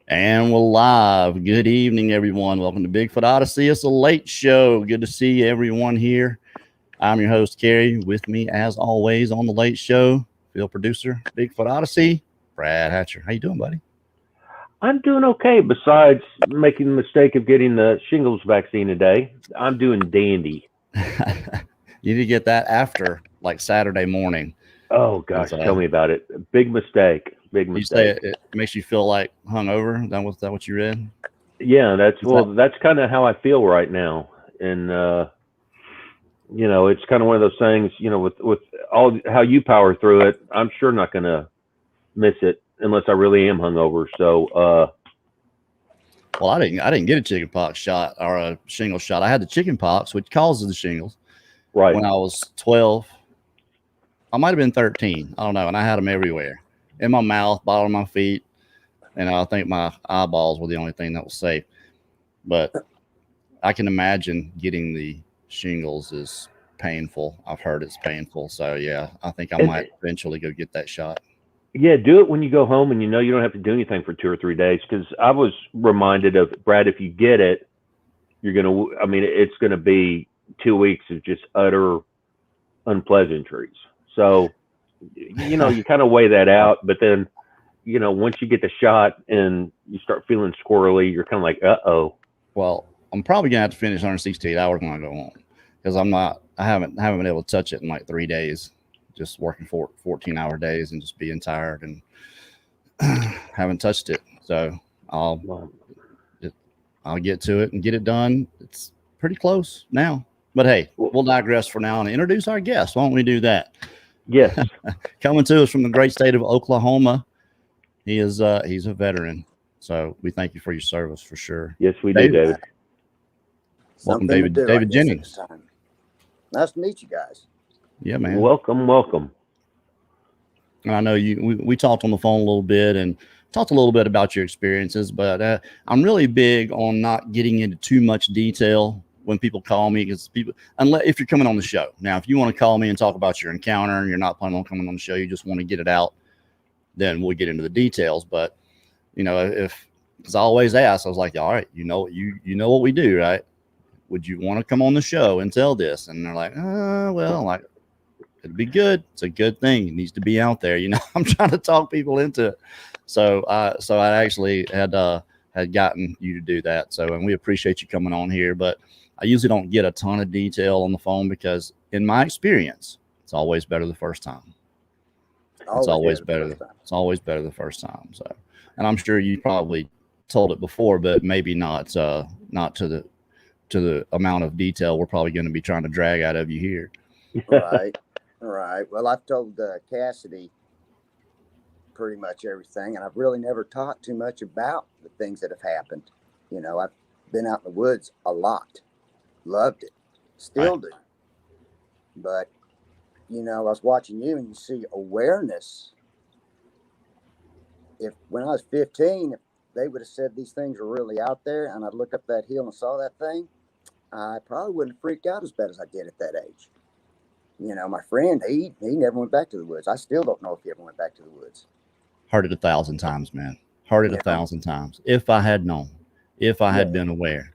And we're live. Good evening, everyone. Welcome to Bigfoot Odyssey. It's a late show. Good to see everyone here. I'm your host, Kerry. With me, as always, on the late show, field producer, Bigfoot Odyssey, Brad Hatcher. How you doing, buddy? I'm doing okay, besides making the mistake of getting the shingles vaccine today. I'm doing dandy. You need to get that after, like, Saturday morning. Oh, gosh, tell me about it. Big mistake. Big You mistake. say it makes you feel like hungover? Is that what you read? Yeah, that's kind of how I feel right now. And, it's kind of one of those things, with all how you power through it, I'm sure not going to miss it unless I really am hungover. So, well, I didn't get a chicken pox shot or a shingles shot. I had the chicken pox, which causes the shingles. Right. When I was 12, I might have been 13. I don't know. And I had them everywhere, in my mouth, bottom of my feet. And I think my eyeballs were the only thing that was safe. But I can imagine getting the shingles is painful. I've heard it's painful. So, yeah, I think I might eventually go get that shot. Yeah, do it when you go home and you don't have to do anything for 2 or 3 days. Because I was reminded of, Brad, if you get it, it's going to be 2 weeks of just utter unpleasantries. So, you kind of weigh that out. But then, once you get the shot and you start feeling squirrely, you're kind of like, uh-oh. Well, I'm probably going to have to finish 168 hours when I go home. Because I haven't been able to touch it in like 3 days. Just working 14-hour days and just being tired and haven't touched it. So I'll get to it and get it done. It's pretty close now. But hey, we'll digress for now and introduce our guest. Why don't we do that? Yes. Coming to us from the great state of Oklahoma. He's a veteran. So we thank you for your service for sure. Yes, we do, David. Welcome, David. David Jennings. Nice to meet you guys. Yeah, man. Welcome. And I know we talked on the phone a little bit and talked a little bit about your experiences, but I'm really big on not getting into too much detail when people call me, because if you're coming on the show. Now, if you want to call me and talk about your encounter and you're not planning on coming on the show, you just want to get it out, then we'll get into the details. But, because I always ask, I was like, all right, you know what we do, right? Would you want to come on the show and tell this? And they're like, well, like, it'd be good. It's a good thing. It needs to be out there. I'm trying to talk people into it. So I actually had gotten you to do that. So, and we appreciate you coming on here, but I usually don't get a ton of detail on the phone because in my experience, it's always better the first time. It's always better the first time. So, and I'm sure you probably told it before, but maybe not to the amount of detail we're probably going to be trying to drag out of you here. Right. Well, I've told Cassidy pretty much everything, and I've really never talked too much about the things that have happened. I've been out in the woods a lot, loved it, still do. But, I was watching you and you see awareness. When I was 15, if they would have said these things were really out there and I'd look up that hill and saw that thing, I probably wouldn't have freaked out as bad as I did at that age. My friend, he never went back to the woods. I still don't know if he ever went back to the woods. Heard it 1,000 times, man. Heard it 1,000 times. If I had known, if I had been aware.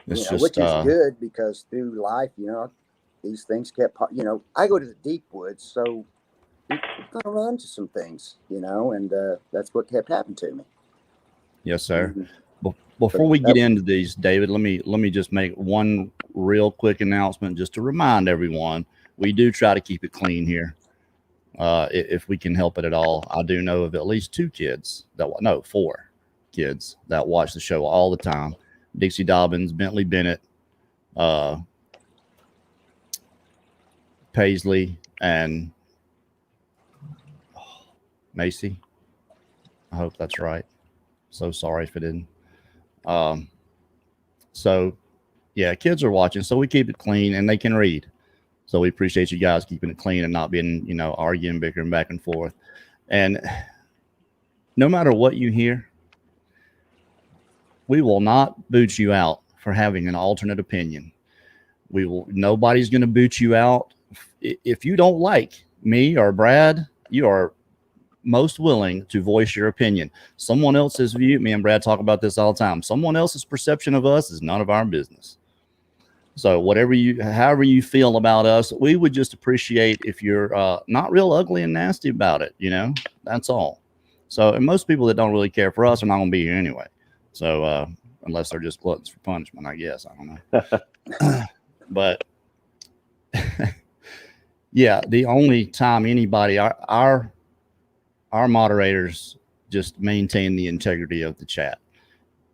It's just, which is good because through life, these things kept, I go to the deep woods, so you're going to run into some things, and that's what kept happening to me. Yes, sir. Mm-hmm. Before we get into these, David, let me just make one real quick announcement just to remind everyone. We do try to keep it clean here, if we can help it at all. I do know of at least 4 kids that watch the show all the time. Dixie Dobbins, Bentley Bennett, Paisley, and Macy. I hope that's right. So sorry if it didn't. So, yeah, kids are watching, so we keep it clean, and they can read. So we appreciate you guys keeping it clean and not being, arguing, bickering back and forth. And no matter what you hear, we will not boot you out for having an alternate opinion. Nobody's going to boot you out. If you don't like me or Brad, you are most willing to voice your opinion. Someone else's view, me and Brad talk about this all the time. Someone else's perception of us is none of our business. So however you feel about us, we would just appreciate if you're not real ugly and nasty about it. That's all. So, and most people that don't really care for us are not going to be here anyway. So, unless they're just gluttons for punishment, I guess. I don't know. But yeah, the only time anybody, our moderators just maintain the integrity of the chat.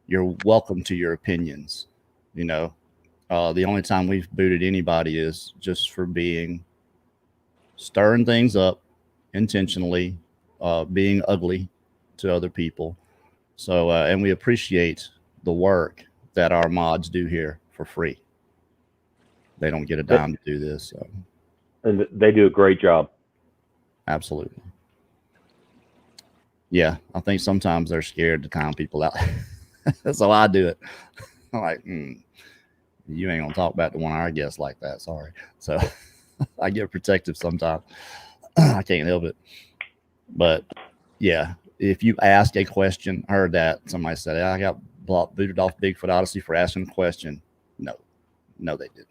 You're welcome to your opinions. The only time we've booted anybody is just for stirring things up intentionally, being ugly to other people. So, and we appreciate the work that our mods do here for free. They don't get a dime to do this. So. And they do a great job. Absolutely. Yeah, I think sometimes they're scared to time people out. So I do it. I'm like, you ain't gonna talk back to one of our guests like that. Sorry. So I get protective sometimes. I can't help it. But yeah, if you ask a question, heard that somebody said, I got booted off Bigfoot Odyssey for asking a question. No, they didn't.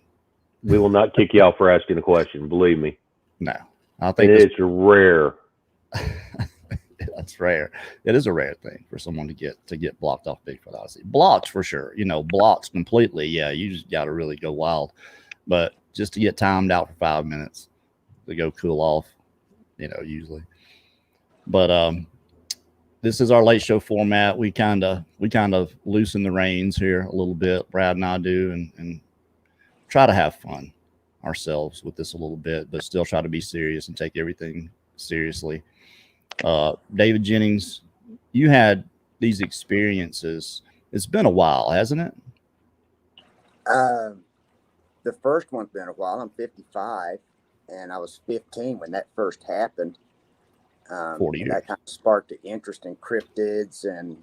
We will not kick you out for asking a question. Believe me. No, I think it's rare. That's rare. It is a rare thing for someone to get blocked off Bigfoot Odyssey. Blocked for sure. Blocked completely. Yeah, you just got to really go wild. But just to get timed out for 5 minutes to go cool off, usually. But this is our late show format. We kind of loosen the reins here a little bit. Brad and I do, and try to have fun ourselves with this a little bit, but still try to be serious and take everything seriously. David Jennings, you had these experiences. It's been a while, hasn't it? The first one's been a while. I'm 55, and I was 15 when that first happened. 40 years. That kind of sparked the interest in cryptids and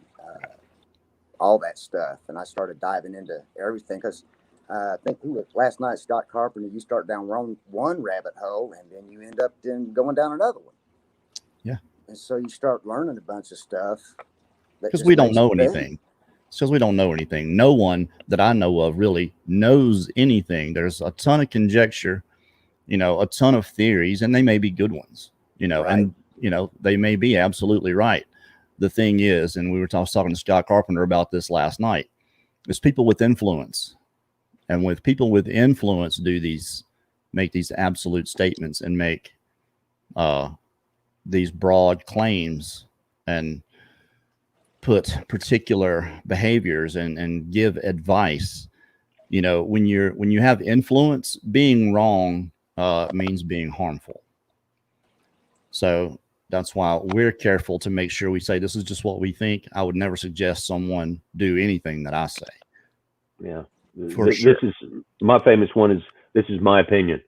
all that stuff. And I started diving into everything because I think last night, Scott Carpenter, you start down one rabbit hole and then you end up going down another one. Yeah. And so you start learning a bunch of stuff. Because we don't know anything. It's because we don't know anything. No one that I know of really knows anything. There's a ton of conjecture, a ton of theories, and they may be good ones, right. And, they may be absolutely right. The thing is, and we were talking to Scott Carpenter about this last night, is people with influence. And with people with influence make these absolute statements and make these broad claims and put particular behaviors and give advice. When you have influence, being wrong means being harmful. So that's why we're careful to make sure we say this is just what we think. I would never suggest someone do anything that I say. Yeah. For sure. This is my famous one is this is my opinion.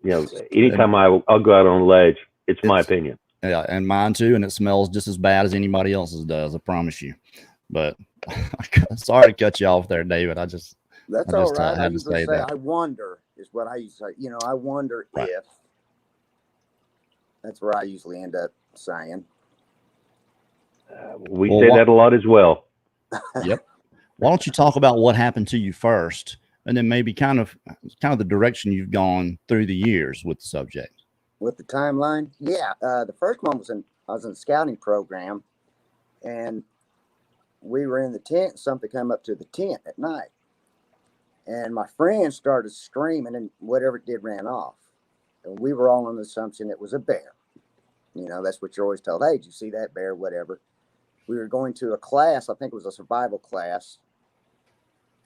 Yeah. Anytime I'll go out on a ledge, it's my opinion. Yeah, and mine too, and it smells just as bad as anybody else's does, I promise you. But sorry to cut you off there, David. That's all right. I usually say that. I wonder is what I usually say. I wonder right. if. That's where I usually end up saying. We say that a lot as well. Yep. Why don't you talk about what happened to you first, and then maybe kind of the direction you've gone through the years with the subject. With the timeline? Yeah. The first one I was in a scouting program, and we were in the tent, and something came up to the tent at night. And my friend started screaming, and whatever it did ran off. And we were all on the assumption it was a bear. That's what you're always told. Hey, did you see that bear? Whatever. We were going to a class, I think it was a survival class.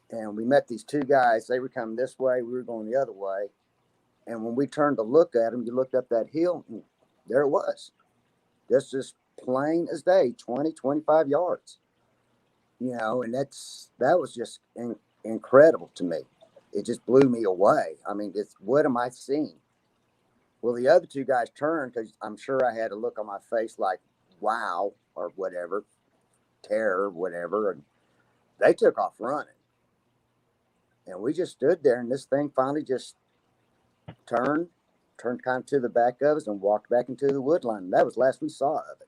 And we met these two guys. They were coming this way. We were going the other way. And when we turned to look at them, you looked up that hill, and there it was. Just plain as day, 20, 25 yards. And that was just incredible to me. It just blew me away. I mean, what am I seeing? Well, the other two guys turned because I'm sure I had a look on my face like, wow, or whatever, terror, whatever. And they took off running. And we just stood there, and this thing finally just turned turned kind of to the back of us and walked back into the woodline. And that was the last we saw of it.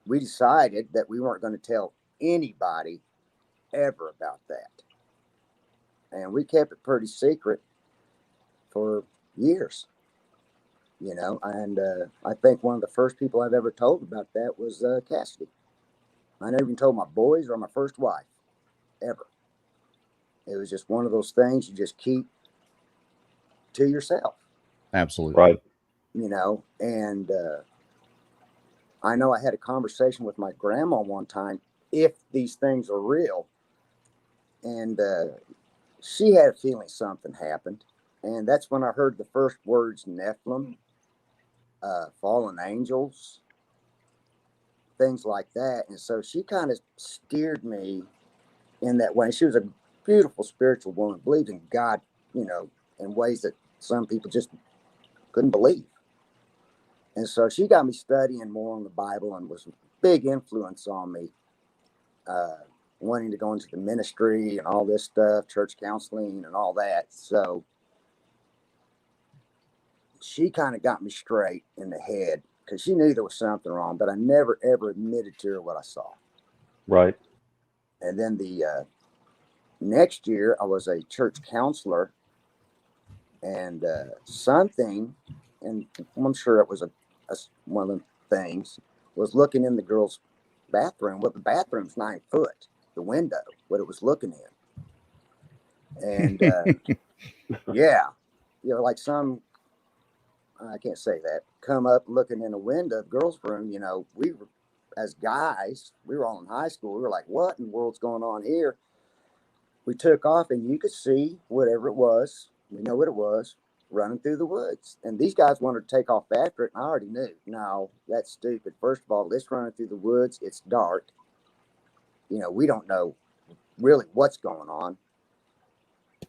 We decided that we weren't going to tell anybody ever about that. And we kept it pretty secret for years, you know. And I think one of the first people I've ever told about that was Cassidy. I never even told my boys or my first wife, ever. It was just one of those things you just keep to yourself. Absolutely. Right. You know, and I know I had a conversation with my grandma one time, if these things are real. And she had a feeling something happened. And that's when I heard the first words, Nephilim, fallen angels, things like that. And so she kind of steered me in that way. She was a beautiful spiritual woman, believed in God, you know, in ways that some people just couldn't believe. And so she got me studying more on the Bible and was a big influence on me, wanting to go into the ministry and all this stuff, church counseling and all that. So she kind of got me straight in the head because she knew there was something wrong, but I never, ever admitted to her what I saw. Right. And then the next year, I was a church counselor, and something, and I'm sure it was one of the things, was looking in the girls' bathroom. Well, the bathroom's 9 foot, the window, what it was looking in. And yeah, you know, like some, I can't say that, come up looking in a window of the girls' room. You know, we were, as guys, we were all in high school. We were like, what in the world's going on here? We took off, and you could see whatever it was. We know what it was, running through the woods. And these guys wanted to take off after it, and I already knew. No, that's stupid. First of all, it's running through the woods. It's dark. You know, we don't know really what's going on.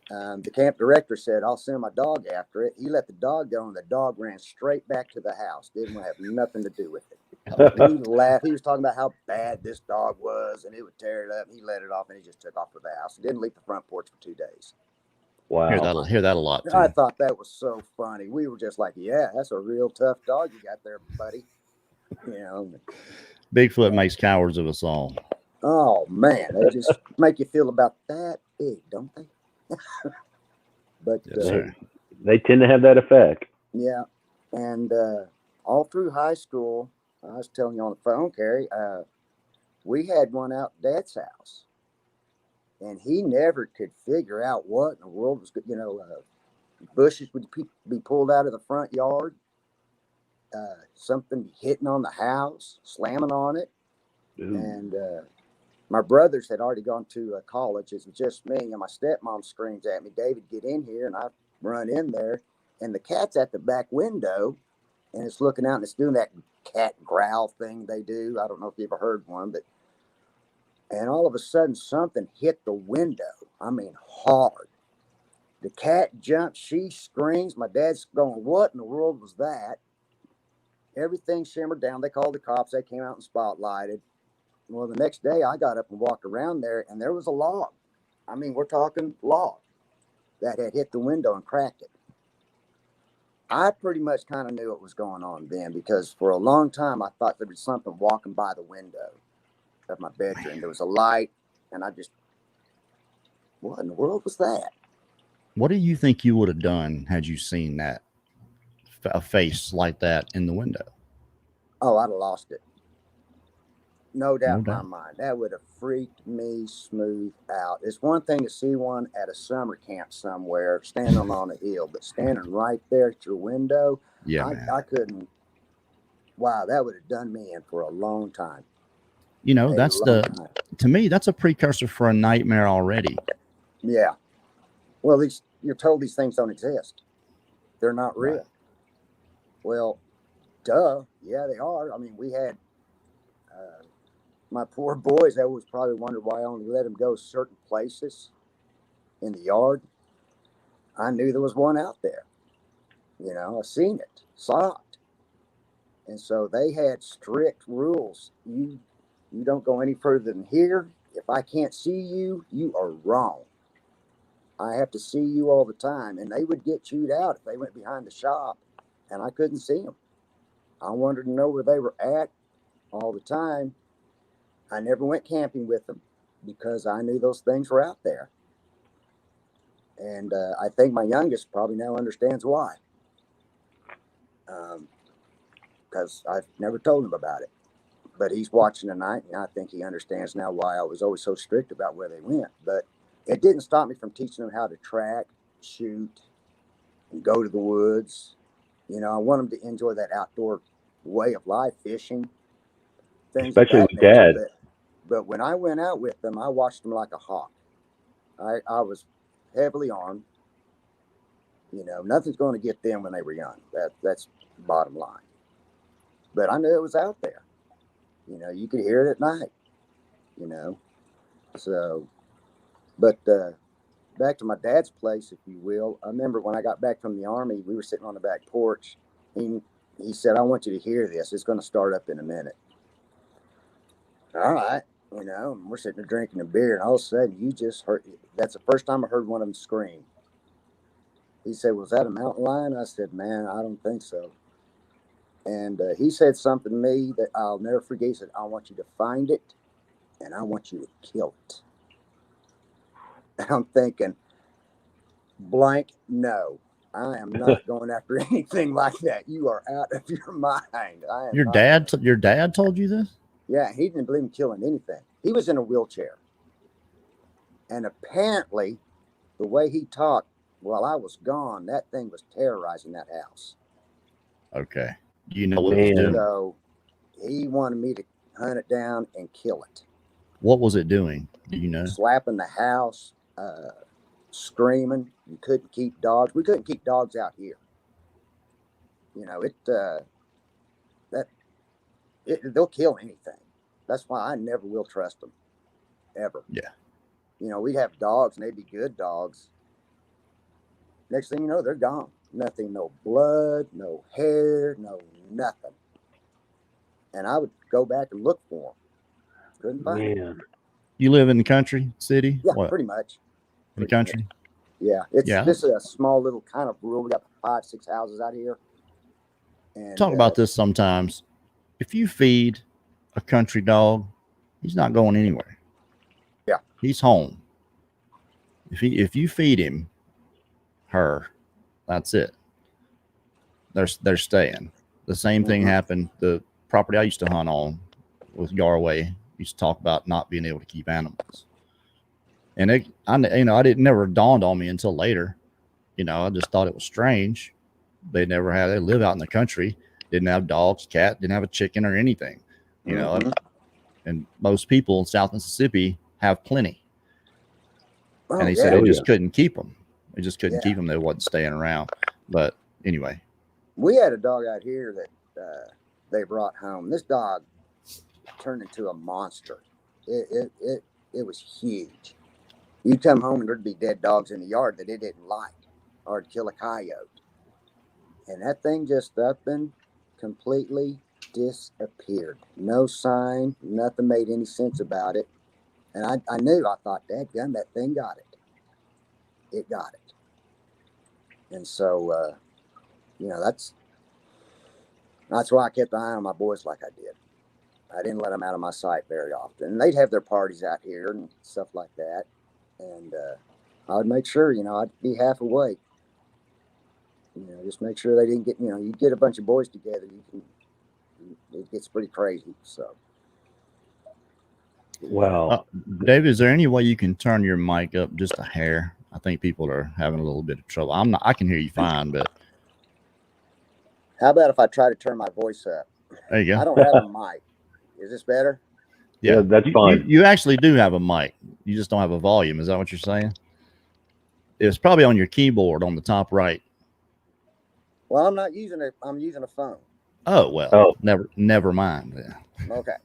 The camp director said, I'll send my dog after it. He let the dog go, and the dog ran straight back to the house. Didn't have nothing to do with it. He laughed. He was talking about how bad this dog was, and it would tear it up. And he let it off, and he just took off to the house. He didn't leave the front porch for 2 days. Wow. Hear that a lot too. I thought that was so funny. We were just like, yeah, that's a real tough dog you got there, buddy. You know, Bigfoot makes cowards of us all. oh man, they just make you feel about that big, don't they? But Yes, sir. They tend to have that effect. yeah, and all through high school, I was telling you on the phone, Carrie, we had one out at Dad's house, and he never could figure out what in the world was, you know, bushes would be pulled out of the front yard, something hitting on the house, slamming on it. Ooh. And my brothers had already gone to college. It was just me, and my stepmom screams at me, David, get in here. And I run in there, and the cat's at the back window, and it's looking out, and it's doing that cat growl thing they do. I don't know if you ever heard one, but, and all of a sudden something hit the window. I mean, hard. The cat jumps, she screams. My dad's going, what in the world was that? Everything shimmered down. They called the cops. They came out and spotlighted. Well, the next day I got up and walked around there, and there was a log. I mean, we're talking log that had hit the window and cracked it. I pretty much kind of knew what was going on then, because for a long time I thought there was something walking by the window of my bedroom. There was a light, and I just, what in the world was that? What do you think you would have done had you seen that, a face like that in the window? Oh, I'd have lost it. No doubt No in my doubt. mind. That would have freaked me smooth out. It's one thing to see one at a summer camp somewhere, standing on a hill, but standing right there at your window, Yeah, man. I couldn't. Wow, that would have done me in for a long time. You know, that's long time. to me, that's a precursor for a nightmare already. Yeah. Well, you're told these things don't exist. They're not real. Right. Well, duh. Yeah, they are. I mean, we had my poor boys. They always probably wondered why I only let them go certain places in the yard. I knew there was one out there. You know, I seen it, saw it. And so they had strict rules. You don't go any further than here. If I can't see you, you are wrong. I have to see you all the time. And they would get chewed out if they went behind the shop and I couldn't see them. I wanted to know where they were at all the time. I never went camping with them because I knew those things were out there. And I think my youngest probably now understands why. Because I've never told him about it. But he's watching tonight, and I think he understands now why I was always so strict about where they went. But it didn't stop me from teaching them how to track, shoot, and go to the woods. You know, I want them to enjoy that outdoor way of life, fishing, things Especially of that with nature. Dad. But when I went out with them, I watched them like a hawk. I was heavily armed. You know, nothing's going to get them when they were young. That's the bottom line. But I knew it was out there. You know, you could hear it at night. You know, so. But back to my dad's place, if you will. I remember when I got back from the Army, we were sitting on the back porch. He said, "I want you to hear this. It's going to start up in a minute." All right. You know, and we're sitting there drinking a beer, and all of a sudden, you just heard. That's the first time I heard one of them scream. He said, "Was that a mountain lion?" I said, "Man, I don't think so." And he said something to me that I'll never forget. He said, "I want you to find it, and I want you to kill it." And I'm thinking, blank, no. I am not going after anything like that. You are out of your mind. I am Your not. dad told you this? Yeah, he didn't believe in killing anything. He was in a wheelchair. And apparently, the way he talked while I was gone, that thing was terrorizing that house. Okay. Do you know what it was doing? So he wanted me to hunt it down and kill it. What was it doing? Do you know? Slapping the house, screaming. You couldn't keep dogs. We couldn't keep dogs out here. You know, they'll kill anything. That's why I never will trust them, ever. Yeah. You know, we'd have dogs, and they'd be good dogs. Next thing you know, they're gone. Nothing, no blood, no hair, no nothing. And I would go back and look for them. Couldn't find them. Man. You live in the country, city? Yeah, What? pretty much. In the country? Yeah, Yeah. This is a small little kind of rural. We got 5-6 houses out here. And Talk about this sometimes. If you feed a country dog, he's not going anywhere. Yeah. He's home. If you feed him, that's it. They're staying. The same thing happened. The property I used to hunt on with Garway used to talk about not being able to keep animals. And it never dawned on me until later. You know, I just thought it was strange. They live out in the country, didn't have dogs, cat, didn't have a chicken or anything. You know, and most people in South Mississippi have plenty. Oh, And he said they just couldn't keep them. They just couldn't keep them. They wasn't staying around. But anyway. We had a dog out here that they brought home. This dog turned into a monster. It was huge. You'd come home and there'd be dead dogs in the yard that it didn't like, or it'd kill a coyote. And that thing just up and completely disappeared. No sign, nothing made any sense about it. And I thought, dadgum, that thing got it. It got it. And so, you know, that's why I kept an eye on my boys like I did. I didn't let them out of my sight very often. And they'd have their parties out here and stuff like that. And I would make sure, you know, I'd be half awake. You know, just make sure they didn't get, you know, you get a bunch of boys together, it gets pretty crazy. So. Wow. David, is there any way you can turn your mic up just a hair? I think people are having a little bit of trouble. I can hear you fine, but. How about if I try to turn my voice up? There you go. I don't have a mic. Is this better? Yeah, that's fine. You actually do have a mic. You just don't have a volume. Is that what you're saying? It's probably on your keyboard on the top right. Well, I'm not using it. I'm using a phone. Oh, well, never mind. Yeah. Okay.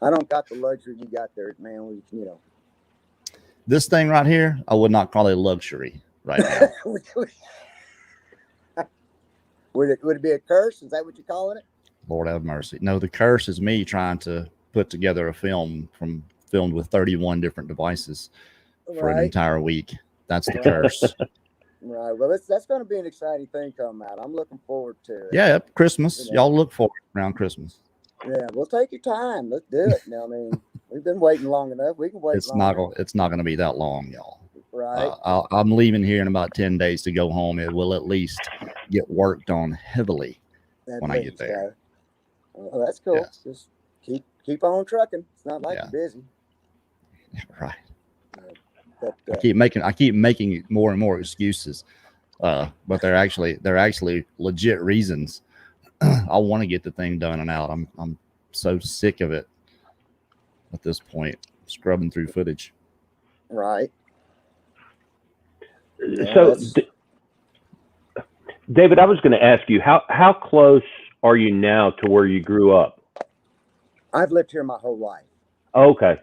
I don't got the luxury you got there, man. You know. This thing right here, I would not call it luxury right now. Would it be a curse? Is that what you're calling it? Lord have mercy. No, the curse is me trying to put together a film filmed with 31 different devices. for an entire week. That's the curse. Right. Well, that's going to be an exciting thing coming out. I'm looking forward to it. Yeah, Christmas. Y'all look forward around Christmas. Yeah, we'll take your time. Let's do it. Now, I mean, we've been waiting long enough. We can wait. It's not going to be that long, y'all. Right. I'm leaving here in about 10 days to go home. It will at least get worked on heavily when I get there. Well, that's cool. Yes. Just keep on trucking. It's not like you're busy. Right. But, I keep making more and more excuses, but they're actually legit reasons. I want to get the thing done and out. I'm so sick of it at this point, scrubbing through footage. Right. So, David, I was going to ask you, how close are you now to where you grew up? I've lived here my whole life. Okay.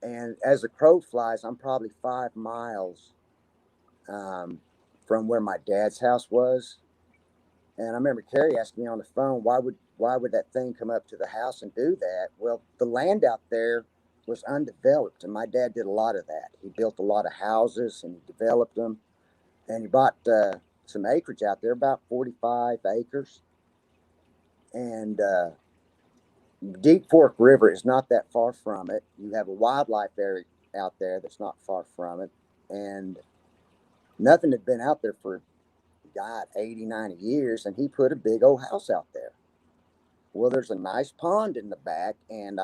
And as the crow flies, I'm probably 5 miles from where my dad's house was. And I remember Carrie asking me on the phone, why would that thing come up to the house and do that? Well, the land out there was undeveloped, and my dad did a lot of that. He built a lot of houses and he developed them. And he bought some acreage out there, about 45 acres. And Deep Fork River is not that far from it. You have a wildlife area out there that's not far from it. And nothing had been out there for, 80, 90 years. And he put a big old house out there. Well, there's a nice pond in the back. And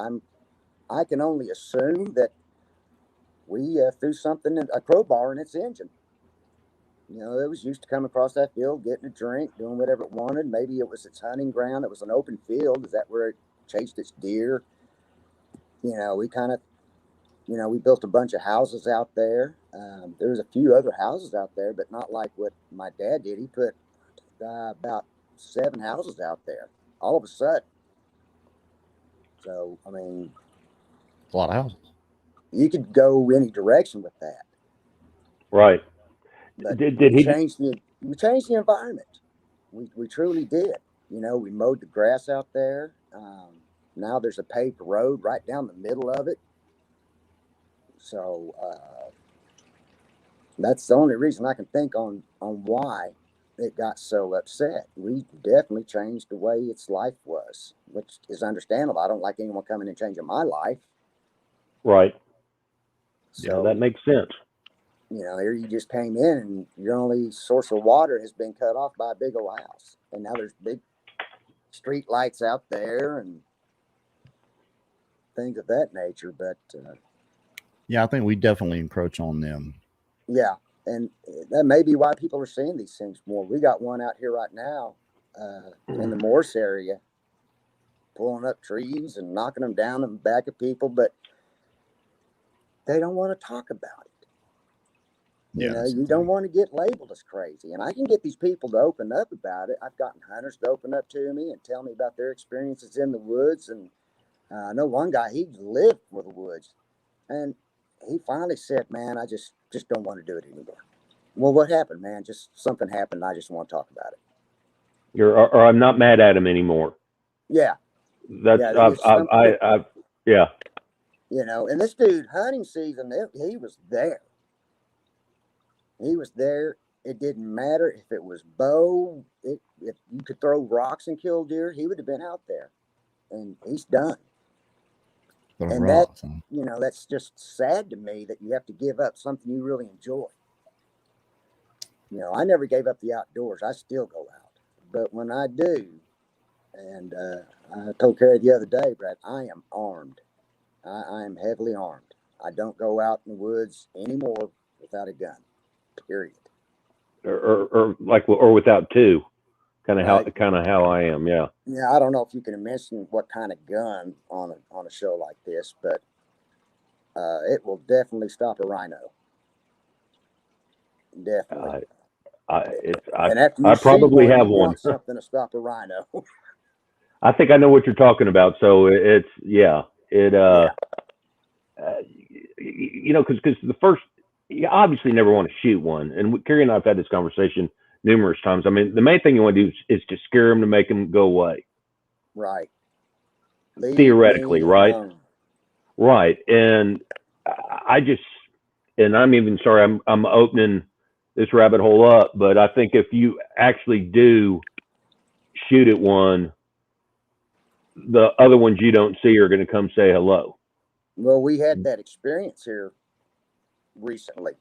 I can only assume that we threw something, a crowbar in its engine. It was used to come across that field, getting a drink, doing whatever it wanted. Maybe it was its hunting ground. It was an open field. Is that where it chased its deer? We kind of, we built a bunch of houses out there. There was a few other houses out there, but not like what my dad did. He put about 7 houses out there all of a sudden. So, I mean, a lot of houses. You could go any direction with that. Right. But we changed the environment. We truly did. We mowed the grass out there. Now there's a paved road right down the middle of it. So that's the only reason I can think on why it got so upset. We definitely changed the way its life was, which is understandable. I don't like anyone coming and changing my life. Right. So, yeah, that makes sense. Here you just came in and your only source of water has been cut off by a big old house. And now there's big street lights out there and things of that nature. But yeah, I think we definitely encroach on them. Yeah. And that may be why people are seeing these things more. We got one out here right now in the Morse area, pulling up trees and knocking them down in the back of people, but they don't want to talk about it. You don't want to get labeled as crazy. And I can get these people to open up about it. I've gotten hunters to open up to me and tell me about their experiences in the woods. And I know one guy, he lived with the woods. And he finally said, man, I just don't want to do it anymore. Well, what happened, man? Just something happened. I just want to talk about it. Or I'm not mad at him anymore. Yeah. That's, yeah. And this dude, hunting season, he was there. He was there. It didn't matter if it was bow. If you could throw rocks and kill deer, he would have been out there. And he's done. And rocks, that's just sad to me that you have to give up something you really enjoy. I never gave up the outdoors. I still go out. But when I do, and I told Carrie the other day, Brad, I am armed. I am heavily armed. I don't go out in the woods anymore without a gun. Period. Or without two, kind of how I am. Yeah. Yeah. I don't know if you can mention what kind of gun on a show like this, but it will definitely stop a rhino. Definitely. I probably have one. Something to stop a rhino. I think I know what you're talking about. So because the first. You obviously never want to shoot one. And Carrie and I have had this conversation numerous times. I mean, the main thing you want to do is to scare them to make them go away. Right. Theoretically, right? Right. And and I'm even sorry, I'm opening this rabbit hole up, but I think if you actually do shoot at one, the other ones you don't see are going to come say hello. Well, we had that experience here recently.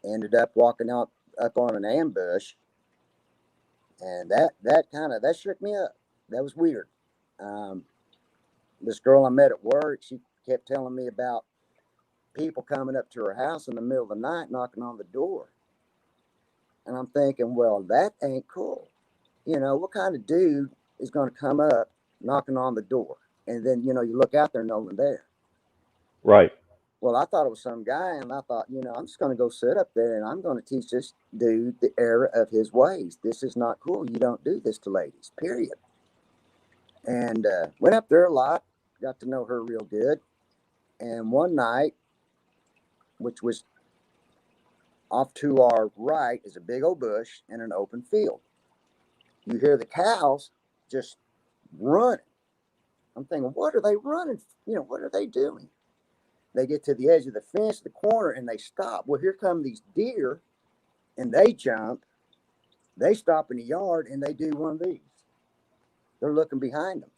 Ended up walking up on an ambush, and that shook me up. That was weird. This girl I met at work, she kept telling me about people coming up to her house in the middle of the night knocking on the door. And I'm thinking, well, that ain't cool. You know, what kind of dude is going to come up knocking on the door? And then, you know, you look out there and no one there. Right. Well, I thought it was some guy, and I thought, you know, I'm just going to go sit up there and I'm going to teach this dude the error of his ways. This is not cool. You don't do this to ladies, period. And went up there a lot, got to know her real good. And one night, which was off to our right, is a big old bush and an open field. You hear the cows just running. I'm thinking, what are they running? You know, what are they doing? They get to the edge of the fence, the corner, and they stop. Well, here come these deer, and they jump. They stop in the yard, and they do one of these. They're looking behind them.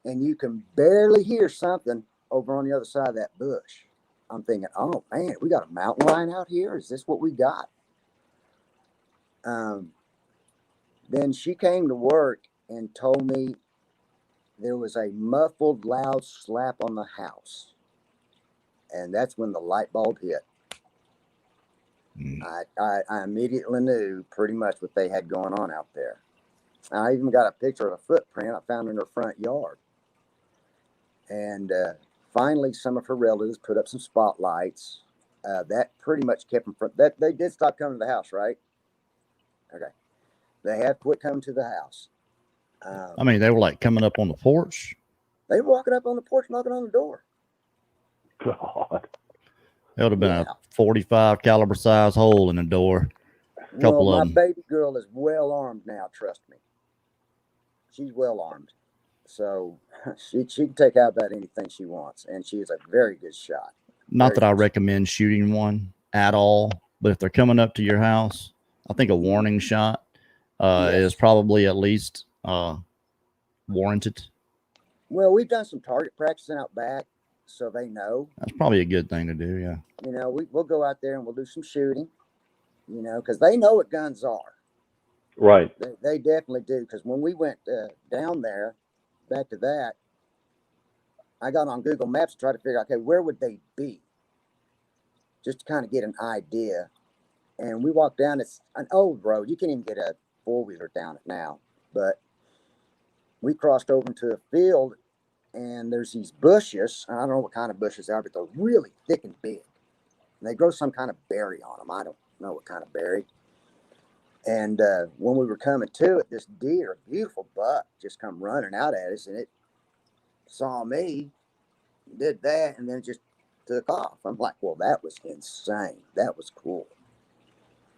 And you can barely hear something over on the other side of that bush. I'm thinking, oh, man, we got a mountain lion out here? Is this what we got? Then she came to work and told me there was a muffled, loud slap on the house. And that's when the light bulb hit. I immediately knew pretty much what they had going on out there. I even got a picture of a footprint I found in her front yard. And finally, some of her relatives put up some spotlights. That pretty much kept them from that. They did stop coming to the house, right? Okay. They have quit coming to the house. I mean, they were like coming up on the porch. They were walking up on the porch, knocking on the door. God. It would have been a 45 caliber size hole in the door. Well, my baby girl is well armed now. Trust me, she's well armed, so she can take out about anything she wants, and she is a very good shot. Not that I recommend shooting one at all, but if they're coming up to your house, I think a warning shot is probably at least warranted. Well, we've done some target practicing out back, so they know. That's probably a good thing to do, yeah. You know, we'll go out there and we'll do some shooting, you know, because they know what guns are. Right. They definitely do, because when we went down there, back to that, I got on Google Maps to try to figure out, okay, where would they be? Just to kind of get an idea. And we walked down, it's an old road. You can't even get a four-wheeler down it now. But we crossed over into a field, and there's these bushes. I don't know what kind of bushes they are, but they're really thick and big. And they grow some kind of berry on them. I don't know what kind of berry. And when we were coming to it, this deer, a beautiful buck, just come running out at us, and it saw me, did that, and then just took off. I'm like, well, that was insane. That was cool.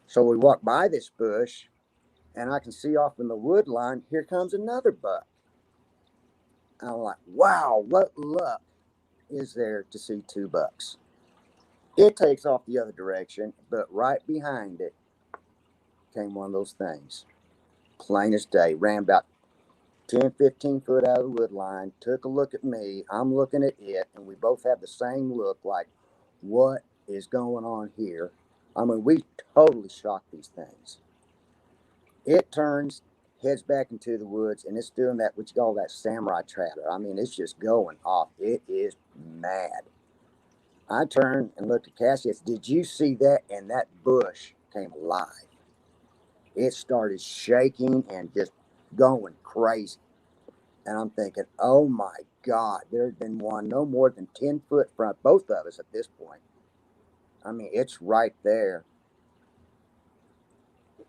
So we walked by this bush, and I can see off in the wood line, here comes another buck. I'm like, wow, what luck is there to see two bucks? It takes off the other direction, but right behind it came one of those things. Plain as day. Ran about 10, 15 foot out of the wood line, took a look at me. I'm looking at it, and we both have the same look like, what is going on here? I mean, we totally shocked these things. It turns, heads back into the woods, and it's doing that, what you call that samurai traveler. I mean, it's just going off. It is mad. I turned and looked at Cassie. I said, did you see that? And that bush came alive. It started shaking and just going crazy. And I'm thinking, oh my God, there had been one no more than 10 foot from both of us at this point. I mean, it's right there.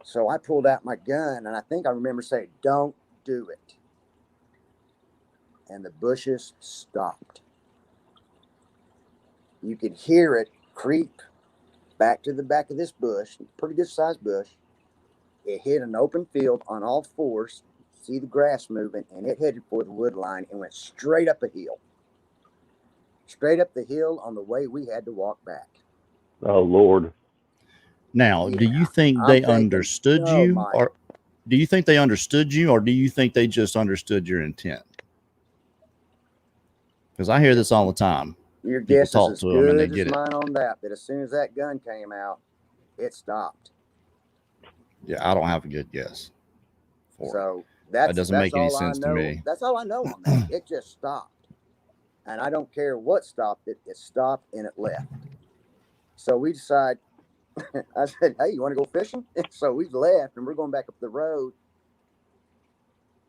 So I pulled out my gun, and I think I remember saying, don't do it. And the bushes stopped. You could hear it creep back to the back of this bush, pretty good sized bush. It hit an open field on all fours, see the grass moving, and it headed for the wood line and went straight up a hill. straight up the hill on the way we had to walk back. Oh Lord. Now, do you think I'm they thinking, understood no, you, Mike. or do you think they understood you, or do you think they just understood your intent? Because I hear this all the time. Your People guess is talk as to them and they good get as it. mine on that. But as soon as that gun came out, it stopped. Yeah, I don't have a good guess. So that doesn't make any all sense I know. to me. That's all I know on that. It just stopped, and I don't care what stopped it. It stopped and it left. So we decided. I said, "Hey, you want to go fishing?" So we left, and we're going back up the road,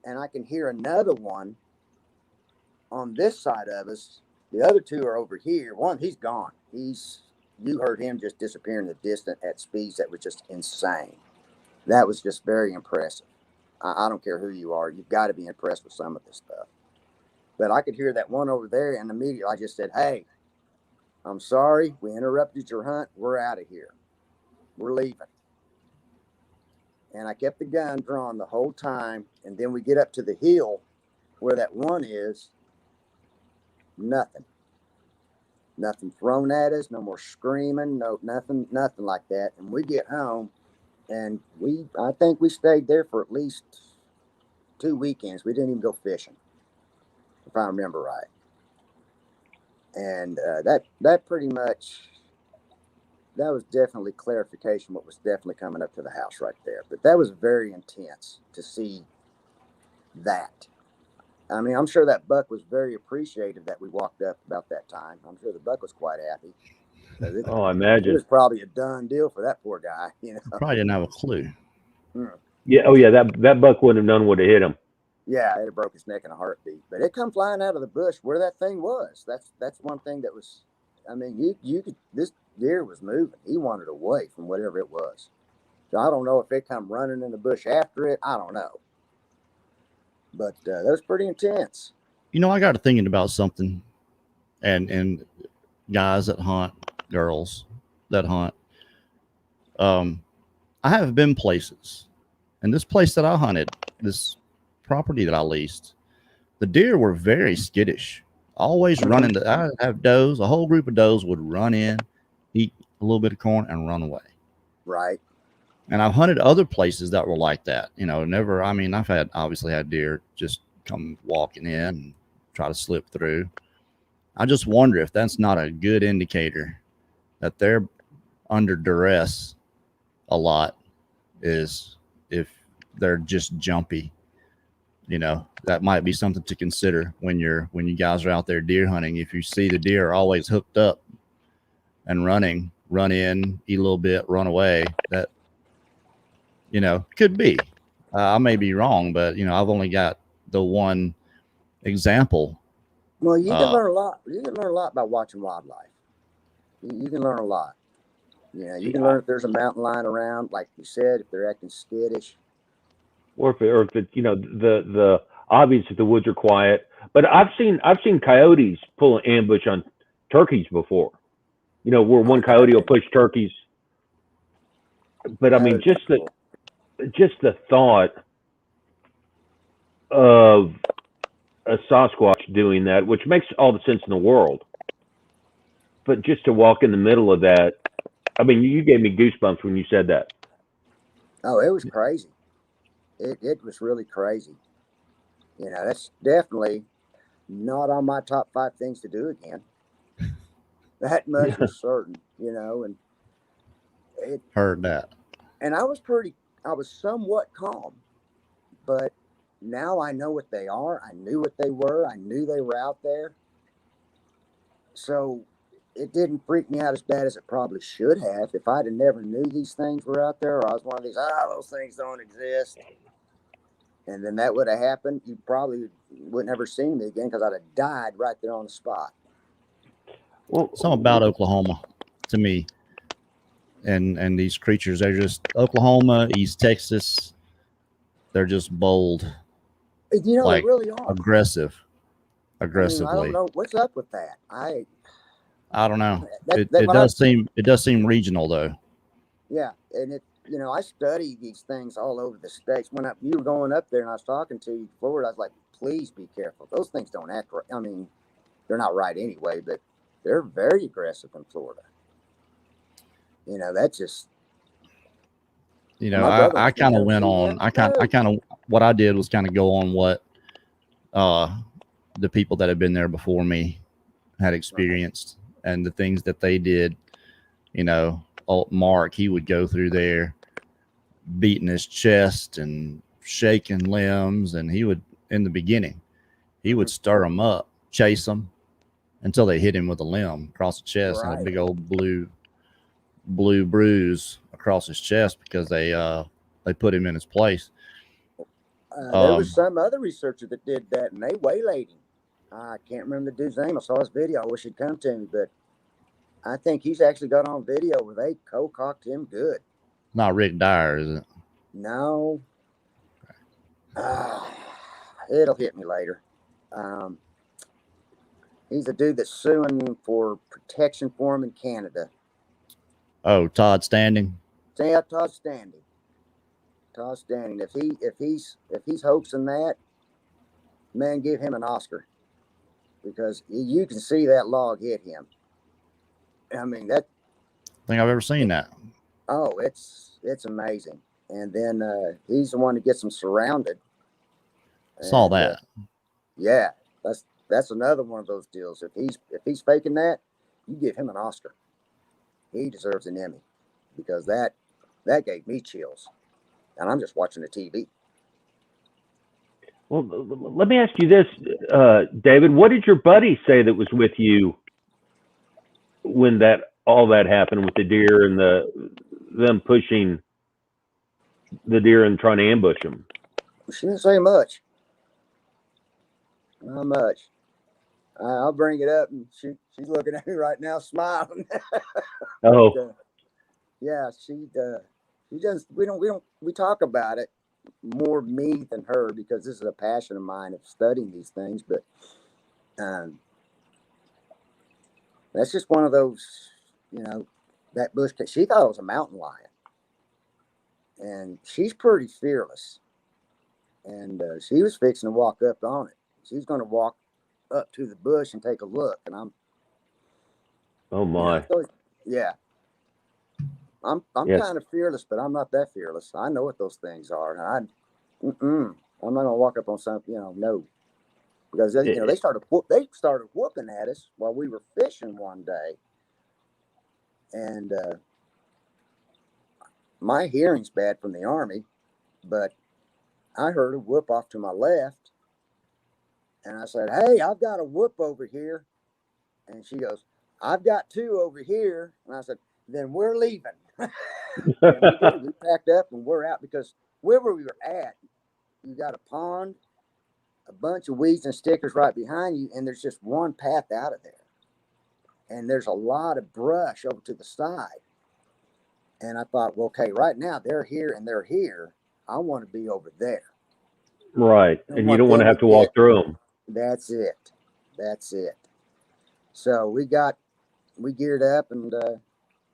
and I can hear another one on this side of us. The other two are over here. One, he's gone. You heard him just disappear in the distance at speeds that were just insane. That was just very impressive. I don't care who you are. You've got to be impressed with some of this stuff. But I could hear that one over there, and immediately I just said, "Hey, I'm sorry. We interrupted your hunt. We're out of here. We're leaving." And I kept the gun drawn the whole time. And then we get up to the hill where that one is. Nothing. Nothing thrown at us. No more screaming. No, nothing like that. And we get home, and I think we stayed there for at least 2 weekends. We didn't even go fishing, if I remember right. And that pretty much, that was definitely clarification. What was definitely coming up to the house right there. But that was very intense to see that. I mean, I'm sure that buck was very appreciative that we walked up about that time. I'm sure the buck was quite happy. I It imagine. was probably a done deal for that poor guy, you know. Probably didn't have a clue. Yeah. Oh yeah. That buck wouldn't have known what to hit him. Yeah, it broke his neck in a heartbeat. But it come flying out of the bush where that thing was. That's one thing that was. I mean, you could. This deer was moving. He wandered away from whatever it was. So I don't know if it come running in the bush after it. I don't know. But that was pretty intense. You know, I got to thinking about something, and guys that hunt, girls that hunt. I have been places, and this place that I hunted, this property that I leased, the deer were very skittish. Always running. I have does. A whole group of does would run in, eat a little bit of corn, and run away. Right. And I've hunted other places that were like that. You know, never. I mean, I've obviously had deer just come walking in and try to slip through. I just wonder if that's not a good indicator that they're under duress a lot, is if they're just jumpy. You know, that might be something to consider when you guys are out there deer hunting. If you see the deer are always hooked up and running, run in, eat a little bit, run away, that, you know, could be. I may be wrong, but, you know, I've only got the one example. Well, you can learn a lot. You can learn a lot by watching wildlife. You can learn a lot. You know, you can learn if there's a mountain lion around, like you said, if they're acting skittish. Or if it's, you know, the obvious if the woods are quiet. But I've seen coyotes pull an ambush on turkeys before. You know, where one coyote will push turkeys. But I mean, just the thought of a Sasquatch doing that, which makes all the sense in the world. But just to walk in the middle of that, I mean, you gave me goosebumps when you said that. Oh, it was crazy. It was really crazy. You know, that's definitely not on my top 5 things to do again. That much is certain, you know, and it Heard that. And I was somewhat calm, but now I know what they are. I knew what they were. I knew they were out there. So it didn't freak me out as bad as it probably should have. If I'd have never knew these things were out there, or I was one of these, those things don't exist. And then that would have happened. You probably wouldn't ever seen me again because I'd have died right there on the spot. Well, something about Oklahoma to me and these creatures, they're just Oklahoma, East Texas. They're just bold. You know, like, they really are. Aggressively. I don't know what's up with that. I don't know. It does seem regional though. Yeah, and you know, I study these things all over the states. When you were going up there and I was talking to you before, I was like, please be careful. Those things don't act right. I mean, they're not right anyway, but They're very aggressive in Florida. You know, that's just. You know, My brother I wants me to kind of come went see on. him. I kind of what I did was kind of go on what the people that had been there before me had experienced and the things that they did. You know, Mark, he would go through there beating his chest and shaking limbs, and he would, in the beginning, he would stir them up, chase them until they hit him with a limb across the chest and a Right. big old blue bruise across his chest because they put him in his place. There was some other researcher that did that, and they waylaid him. I can't remember the dude's name. I saw his video. I wish he'd come to me, but I think he's actually got on video where they co-cocked him good. Not Rick Dyer, is it? No. It'll hit me later. He's a dude that's suing for protection for him in Canada. Oh, Todd Standing. Yeah, Todd Standing. Todd Standing. If he's hoaxing that, man, give him an Oscar, because you can see that log hit him. I mean, that. I think I've ever seen that. Oh, it's amazing. And then he's the one that gets them surrounded. Saw that. Yeah, that's another one of those deals. If he's faking that, you give him an Oscar. He deserves an Emmy, because that gave me chills, and I'm just watching the TV. Well, let me ask you this, David. What did your buddy say that was with you when all that happened with the deer and them pushing the deer and trying to ambush them? She didn't say much. Not much. I'll bring it up, and she's looking at me right now, smiling. Oh, But, yeah, she does. We talk about it more, me than her, because this is a passion of mine of studying these things. But that's just one of those, you know, that bush. She thought it was a mountain lion, and she's pretty fearless. And she was fixing to walk up on it. She's going to walk up to the bush and take a look. And I'm. oh my. Yeah. I'm Yes. kind of fearless, but I'm not that fearless. I know what those things are. And I'm not going to walk up on something, no. Because they started whooping at us while we were fishing one day. And my hearing's bad from the Army, but I heard a whoop off to my left. And I said, "Hey, I've got a whoop over here." And she goes, "I've got two over here." And I said, "Then we're leaving." And we packed up and we're out, because wherever we were at, you got a pond, a bunch of weeds and stickers right behind you, and there's just one path out of there. And there's a lot of brush over to the side. And I thought, well, okay, right now they're here and they're here. I want to be over there. Right. And you don't want to have to walk through them. That's it. So we geared up, and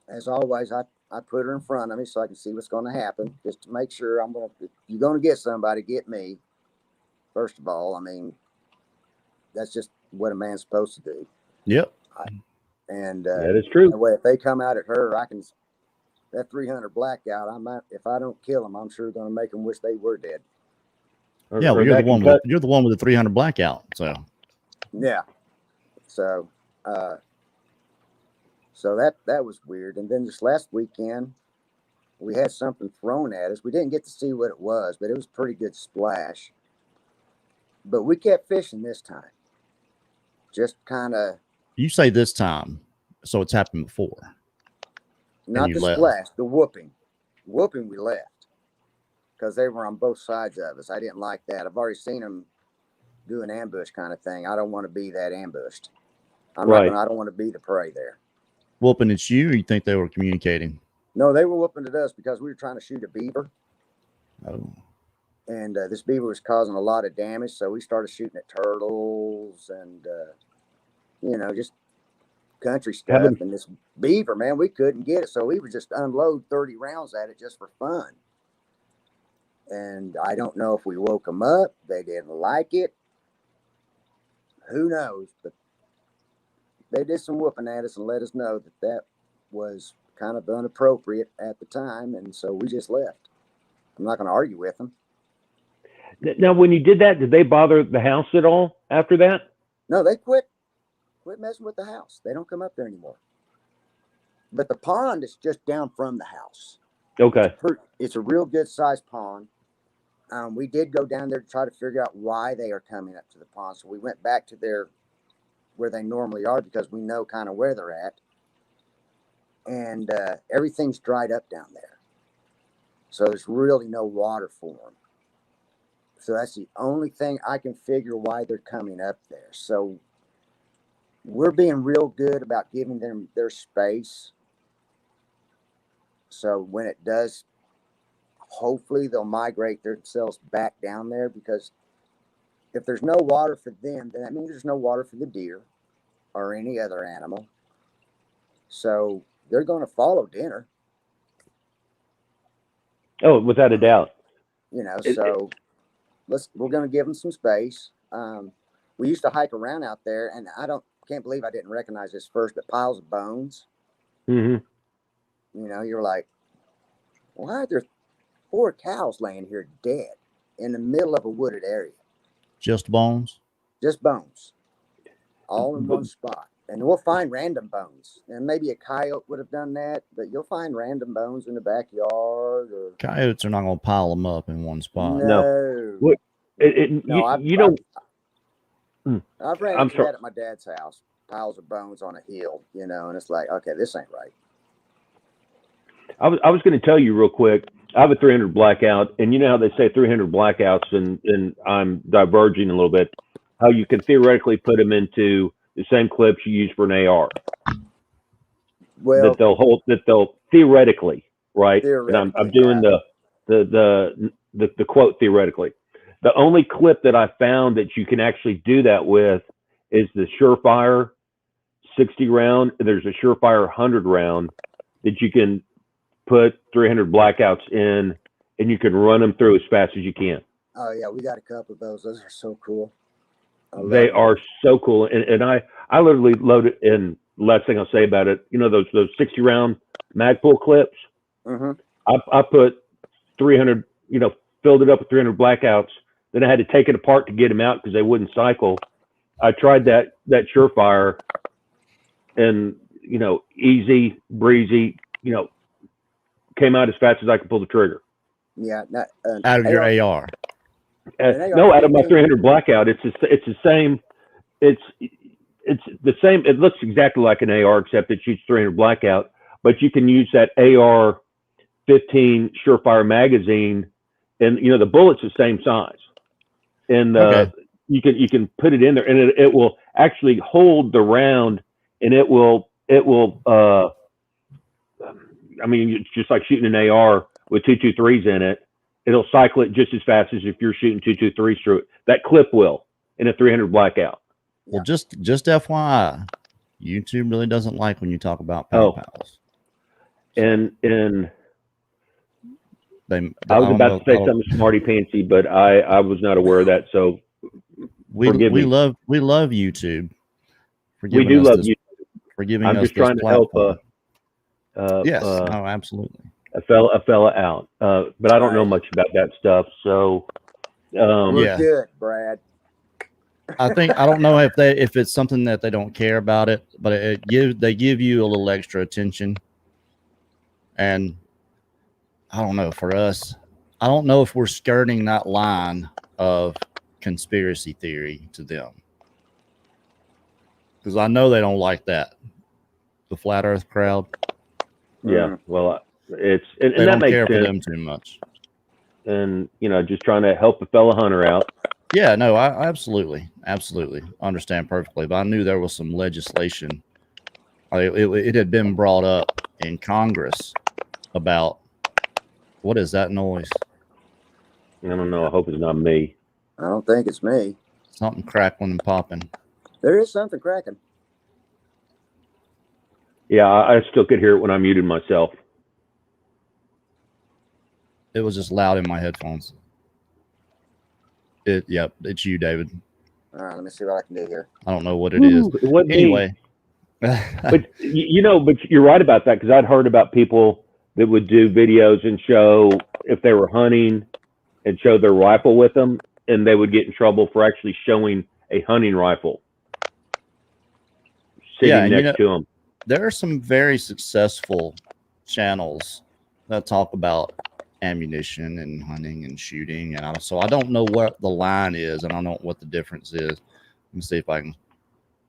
as always, I put her in front of me so I can see what's going to happen, just to make sure if you're going to get somebody, get me. First of all, I mean, that's just what a man's supposed to do. Yep. And that is true. That way, if they come out at her, that 300 blackout, if I don't kill them, I'm sure going to make them wish they were dead. Yeah, well, you're the one with the 300 blackout. So yeah, so that was weird. And then this last weekend, we had something thrown at us. We didn't get to see what it was, but it was a pretty good splash. But we kept fishing this time. Just kind of. You say this time, so it's happened before. Not the splash, the whooping. Whooping, we left, because they were on both sides of us. I didn't like that. I've already seen them do an ambush kind of thing. I don't want to be that ambushed. I don't want to be the prey there. Whooping at you, or you think they were communicating? No, they were whooping at us because we were trying to shoot a beaver. Oh. And this beaver was causing a lot of damage, so we started shooting at turtles and, just country stuff. And this beaver, man, we couldn't get it, so we would just unload 30 rounds at it just for fun. And I don't know if we woke them up. They didn't like it. Who knows? But they did some whooping at us and let us know that that was kind of inappropriate at the time, and so we just left. I'm not going to argue with them. Now, when you did that, did they bother the house at all after that? No, they quit messing with the house. They don't come up there anymore. But the pond is just down from the house. Okay. It's a real good sized pond. We did go down there to try to figure out why they are coming up to the pond. So we went back to where they normally are, because we know kind of where they're at. And everything's dried up down there. So there's really no water for them. So that's the only thing I can figure why they're coming up there. So we're being real good about giving them their space. So when it does, hopefully they'll migrate themselves back down there, because if there's no water for them, then that means there's no water for the deer or any other animal. So they're going to follow dinner. Oh, without a doubt. We're going to give them some space. We used to hike around out there, and can't believe I didn't recognize this first, but piles of bones. Mm-hmm. You're like, why are there 4 cows laying here dead in the middle of a wooded area? Just bones? Just bones. All in one spot. And we'll find random bones. And maybe a coyote would have done that, but you'll find random bones in the backyard. Coyotes are not going to pile them up in one spot. No. What? I've ran into that at my dad's house. Piles of bones on a hill, and it's like, okay, this ain't right. I was going to tell you real quick. I have a 300 blackout, and you know how they say 300 blackouts, and I'm diverging a little bit. How you can theoretically put them into the same clips you use for an AR. Well, that they'll theoretically, right? And I'm doing the quote theoretically. The only clip that I found that you can actually do that with is the Surefire 60 round. There's a Surefire 100 round that you can put 300 blackouts in, and you can run them through as fast as you can. Oh yeah, we got a couple of those. Those are so cool. They are so cool, and I literally loaded. And last thing I'll say about it, those 60 round Magpul clips. Mm-hmm. I put 300, filled it up with 300 blackouts. Then I had to take it apart to get them out because they wouldn't cycle. I tried that Surefire, and easy breezy, came out as fast as I could pull the trigger. Yeah, out of your AR. No, out of my 300 blackout. It's the same. It's the same. It looks exactly like an AR, except it shoots 300 blackout. But you can use that AR 15 Surefire magazine, and the bullet's the same size, and you can put it in there, and it will actually hold the round, and it will. I mean, it's just like shooting an AR with 223s in it. It'll cycle it just as fast as if you're shooting 223s through it. That clip will in a 300 blackout. Well, just FYI, YouTube really doesn't like when you talk about pals. And I was about to say something smarty pantsy, but I was not aware of that. So we love YouTube. We do love YouTube for giving us. I'm just trying to help. Yes, absolutely. A fella out, but I don't know much about that stuff. So we're good, Brad. I don't know if it's something that they don't care about it, but they give you a little extra attention. And I don't know, for us, I don't know if we're skirting that line of conspiracy theory to them, because I know they don't like that, the flat Earth crowd. Yeah, well, and they that don't makes care sense. for them too much. And just trying to help a fellow hunter out. Yeah, no, I absolutely understand perfectly. But I knew there was some legislation. It had been brought up in Congress about, what is that noise? I don't know. I hope it's not me. I don't think it's me. Something crackling and popping. There is something cracking. Yeah, I still could hear it when I muted myself. It was just loud in my headphones. It's you, David. All right, let me see what I can do here. I don't know what it is. Anyway, But but you're right about that, because I'd heard about people that would do videos and show if they were hunting and show their rifle with them, and they would get in trouble for actually showing a hunting rifle sitting next to them. There are some very successful channels that talk about ammunition and hunting and shooting, and so I don't know what the line is, and I don't know what the difference is. Let me see if I can.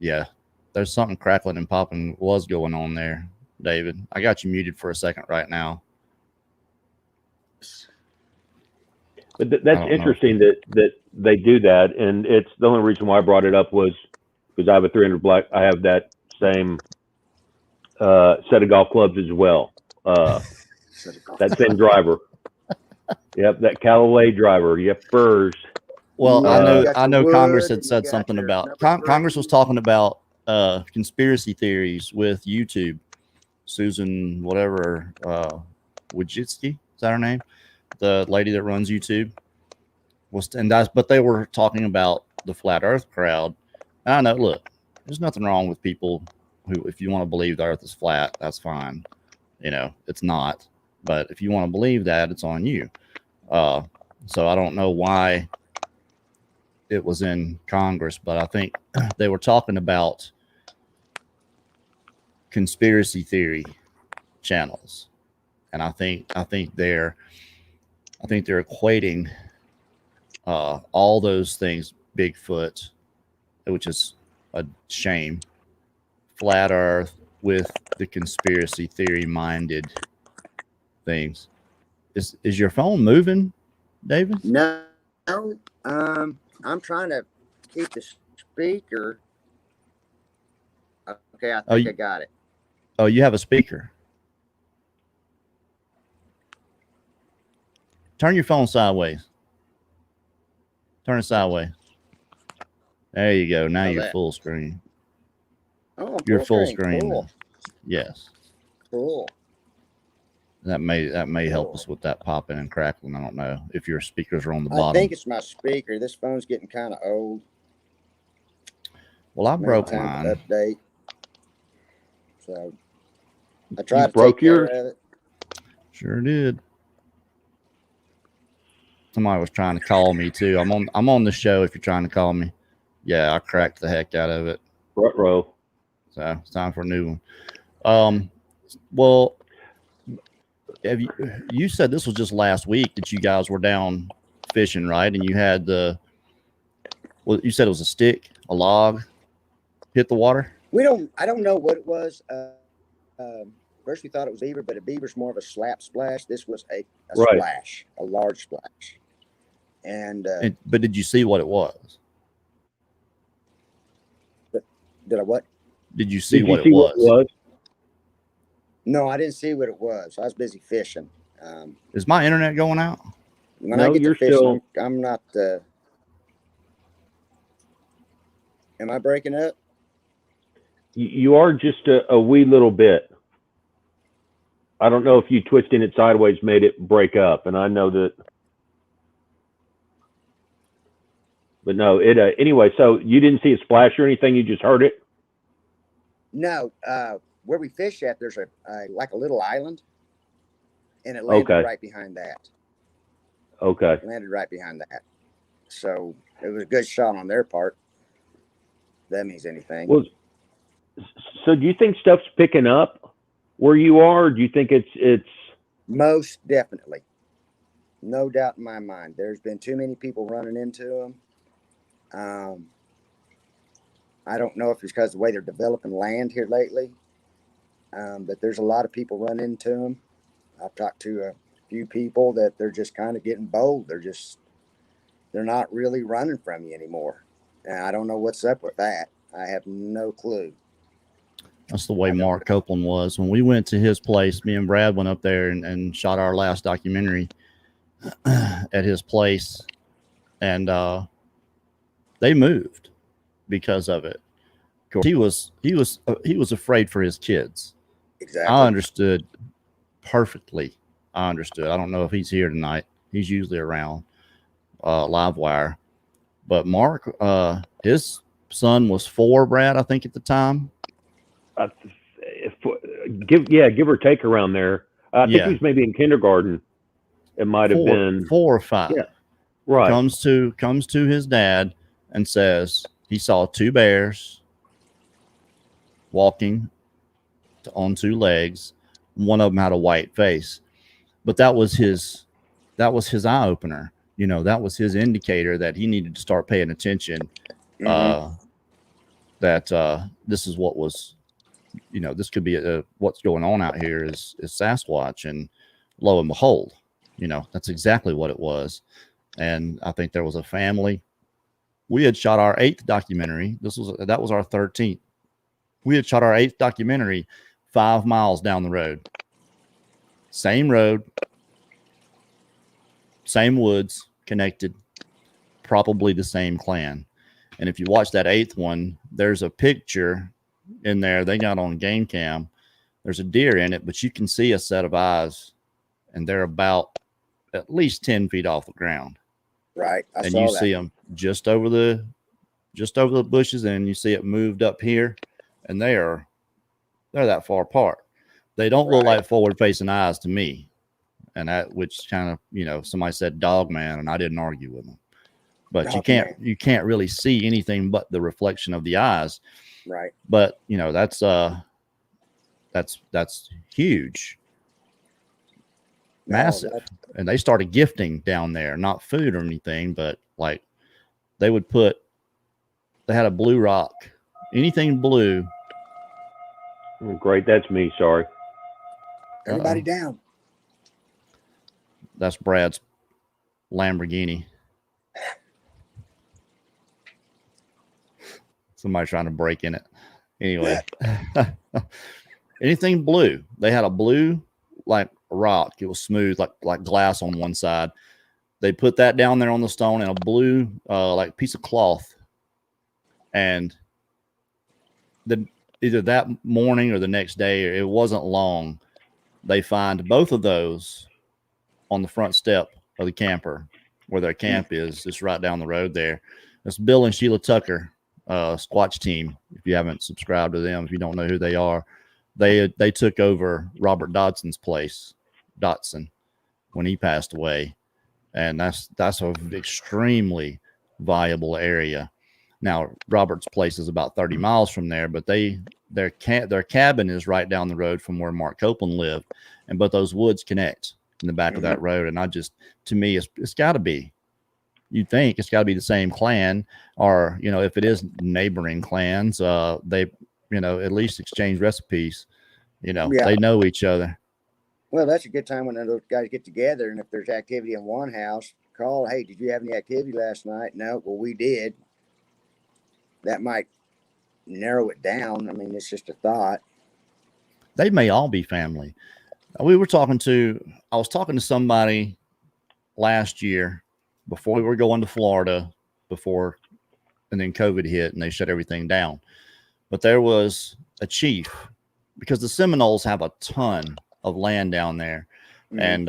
Yeah, there's something crackling and popping was going on there, David. I got you muted for a second right now. But that's interesting that they do that, and it's the only reason why I brought it up was because I have a 300 Black. I have that same set of golf clubs as well. That same driver. Yep, that Callaway driver. Yep, furs. Well, I know Congress had said something about Congress was talking about conspiracy theories with YouTube. Susan, whatever, Wojcicki, is that her name? The lady that runs YouTube but they were talking about the flat Earth crowd. I know. Look, there's nothing wrong with people who, if you want to believe the Earth is flat, that's fine. It's not. But if you want to believe that, it's on you. So I don't know why it was in Congress, but I think they were talking about conspiracy theory channels, and I think they're equating all those things, Bigfoot, which is a shame, flat Earth, with the conspiracy theory minded things. Is your phone moving, David? No. I'm trying to keep the speaker. Okay, I think I got it. Oh, you have a speaker. Turn your phone sideways. Turn it sideways. There you go. Now you're full screen. Oh, you're full screen. Cool. Yes. Cool. That may help us with that popping and crackling. I don't know if your speakers are on the bottom. I think it's my speaker. This phone's getting kind of old. Well, I broke mine. Update. So I tried to broke take care yours? of it. Sure did. Somebody was trying to call me too. I'm on the show if you're trying to call me. Yeah, I cracked the heck out of it. Front row. So it's time for a new one. Well, you said this was just last week that you guys were down fishing, right? And you had you said it was a stick, a log, hit the water? I don't know what it was. First we thought it was beaver, but a beaver's more of a slap splash. This was a splash, a large splash. But did you see what it was? Did I what? Did you see what it was? No, I didn't see what it was. I was busy fishing. Is my internet going out? When I get to fishing, I'm not. Am I breaking up? You are just a wee little bit. I don't know if you twisting it sideways made it break up, and I know that. But no, anyway, so you didn't see a splash or anything, you just heard it? No, where we fish at, there's like a little island, and it landed right behind that. Okay. It landed right behind that. So it was a good shot on their part. That means anything. Well, so do you think stuff's picking up where you are? Or do you think it's most definitely? No doubt in my mind. There's been too many people running into them. I don't know if it's because of the way they're developing land here lately, but there's a lot of people run into them. I've talked to a few people that they're just kind of getting bold. They're not really running from you anymore. And I don't know what's up with that. I have no clue. That's the way Mark Copeland was. When we went to his place, me and Brad went up there and shot our last documentary at his place. And they moved because of it. Of course, he was afraid for his kids. Exactly. I understood perfectly. I don't know if he's here tonight. He's usually around Livewire. But Mark, his son was 4, Brad, I think at the time. give or take around there. I think Yeah. he was maybe in kindergarten. It might have been 4 or 5. Yeah. Right. Comes to his dad and says he saw 2 bears walking on 2 legs. One of them had a white face, but that was his eye opener. You know, that was his indicator that he needed to start paying attention. That this is what was, you know, this could be what's going on out here is Sasquatch, and lo and behold, you know, that's exactly what it was. And I think there was a family. We had shot our 8th documentary. That was our 13th. We had shot our 8th documentary 5 miles down the road. Same road, same woods, connected, probably the same clan. And if you watch that 8th one, there's a picture in there they got on game cam. There's a deer in it, but you can see a set of eyes, and they're about at least 10 feet off the ground. Right. And you see them just over the bushes, and you see it moved up here, and they're that far apart. They don't look like forward facing eyes to me. And that, which kind of, you know, somebody said dog man, and I didn't argue with them, but you can't really see anything but the reflection of the eyes. Right. But you know, that's huge. Massive. And they started gifting down there, not food or anything, but like they had a blue rock, anything blue. Great. That's me. Sorry. Everybody down. That's Brad's Lamborghini. Somebody trying to break in it. Anyway, anything blue. They had a blue, like rock. It was smooth, like glass on one side. They put that down there on the stone, and a blue, like piece of cloth. And either that morning or the next day, it wasn't long, they find both of those on the front step of the camper where their camp is. It's right down the road there. It's Bill and Sheila Tucker, Squatch team. If you haven't subscribed to them, if you don't know who they are, they took over Robert Dodson's place, Dotson, when he passed away. And that's an extremely viable area. Now, Robert's place is about 30 miles from there, but their cabin is right down the road from where Mark Copeland lived. But those woods connect in the back of that road. And to me, it's got to be, you'd think it's got to be the same clan, or, you know, if it is neighboring clans, they, you know, at least exchange recipes, you know, they know each other. Well, that's a good time when those guys get together. And if there's activity in one house, call, hey, did you have any activity last night? No, well, we did. That might narrow it down. I mean, it's just a thought. They may all be family. I was talking to somebody last year before we were going to Florida and then COVID hit and they shut everything down. But there was a chief, because the Seminoles have a ton of land down there. And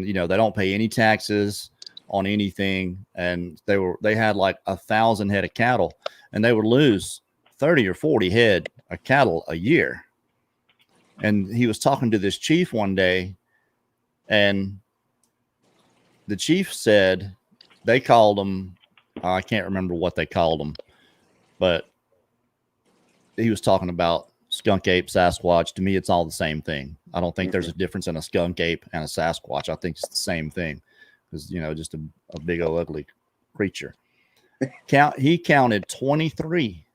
you know, they don't pay any taxes on anything, and they had like 1,000 head of cattle, and they would lose 30 or 40 head of cattle a year. And he was talking to this chief one day, and the chief said they called him, I can't remember what they called him, but he was talking about skunk ape, Sasquatch. To me, it's all the same thing. I don't think there's a difference in a skunk ape and a Sasquatch. I think it's the same thing. Because, you know, just a big old ugly creature. He counted 23,